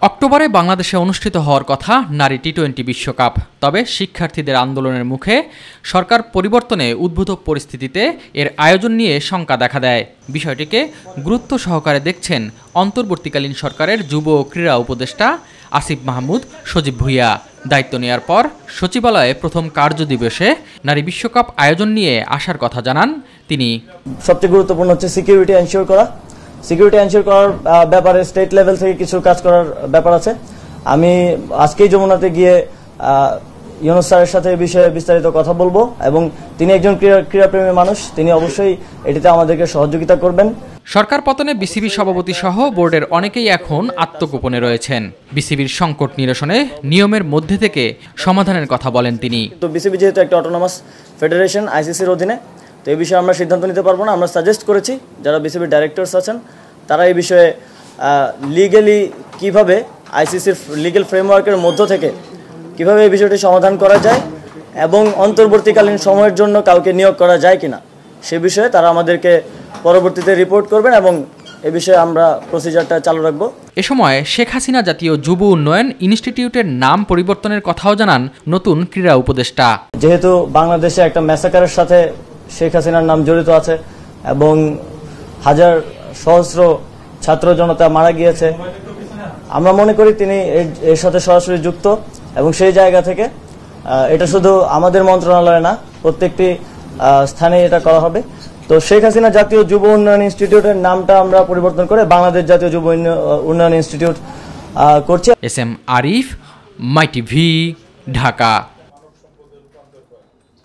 অক্টোবরে বাংলাদেশে অনুষ্ঠিত হওয়ার কথা নারী টি-20 বিশ্বকাপ। তবে শিক্ষার্থীদের আন্দোলনের মুখে সরকার পরিবর্তনে উদ্ভূত পরিস্থিতিতে এর আয়োজন নিয়ে শঙ্কা দেখা দেয়। বিষয়টিকে গুরুত্ব সহকারে দেখছেন অন্তর্বর্তীকালীন সরকারের যুব ও ক্রীড়া উপদেষ্টা আসিফ মাহমুদ সজীব ভুঁইয়া। দায়িত্ব নেওয়ার পর সচিবালয়ে প্রথম কার্যদিবসে নারী বিশ্বকাপ আয়োজন নিয়ে আসার কথা জানান তিনি। সবচেয়ে গুরুত্বপূর্ণ হচ্ছে সিকিউরিটি এনশিওর করা। সিকিউরিটি এনশিওর করার ব্যাপারে স্টেট লেভেল থেকে কিছু কাজ করার ব্যাপার আছে। আমি আজকেই যমুনাতে গিয়ে ইউনুস স্যারের সাথে এই বিষয়ে বিস্তারিত কথা বলবো এবং তিনি একজন ক্রীড়াপ্রেমী মানুষ, তিনি অবশ্যই এটিতে আমাদেরকে সহযোগিতা করবেন। সরকার পতনে বিসিবি সভাপতি সহ বোর্ডের অনেকেই এখন আত্মগোপনে রয়েছেন। বিসিবির সংকট নিরসনে নিয়মের মধ্যে থেকে সমাধানের কথা বলেন তিনি। তো বিসিবি যেহেতু একটা অটোনমাস ফেডারেশন আইসিসির অধীনে, তো এই বিষয়ে আমরা সিদ্ধান্ত নিতে পারবো না। আমরা সাজেস্ট করেছি যারা বিসিবির ডাইরেক্টরস আছেন তারা এই বিষয়ে লিগ্যালি কিভাবে আইসিসির লিগ্যাল ফ্রেমওয়ার্কের মধ্য থেকে কিভাবে এই বিষয়টি সমাধান করা যায় এবং অন্তর্বর্তীকালীন সময়ের জন্য কাউকে নিয়োগ করা যায় কিনা সে বিষয়ে তারা আমাদেরকে পরবর্তীতে রিপোর্ট করবেন এবং এ বিষয়ে আমরা প্রসিজারটা চালু রাখবো। এ সময় শেখ হাসিনা জাতীয় যুব উন্নয়ন ইনস্টিটিউটের নাম পরিবর্তনের কথাও জানান নতুন ক্রীড়া উপদেষ্টা। যেহেতু বাংলাদেশে একটা ম্যাসাকারের সাথে শেখ হাসিনার নাম জড়িত আছে এবং হাজার সহস্র ছাত্র জনতা মারা গিয়েছে, আমরা মনে করি তিনি এর সাথে সরাসরি যুক্ত এবং সেই জায়গা থেকে এটা শুধু আমাদের মন্ত্রণালয়ে না, প্রত্যেকটি স্থানে এটা করা হবে। তো শেখ হাসিনা জাতীয় যুব উন্নয়ন ইনস্টিটিউটের নামটা আমরা পরিবর্তন করে বাংলাদেশ জাতীয় যুব উন্নয়ন ইনস্টিটিউট করছি। এস এম আরিফ, মাই টিভি, ঢাকা।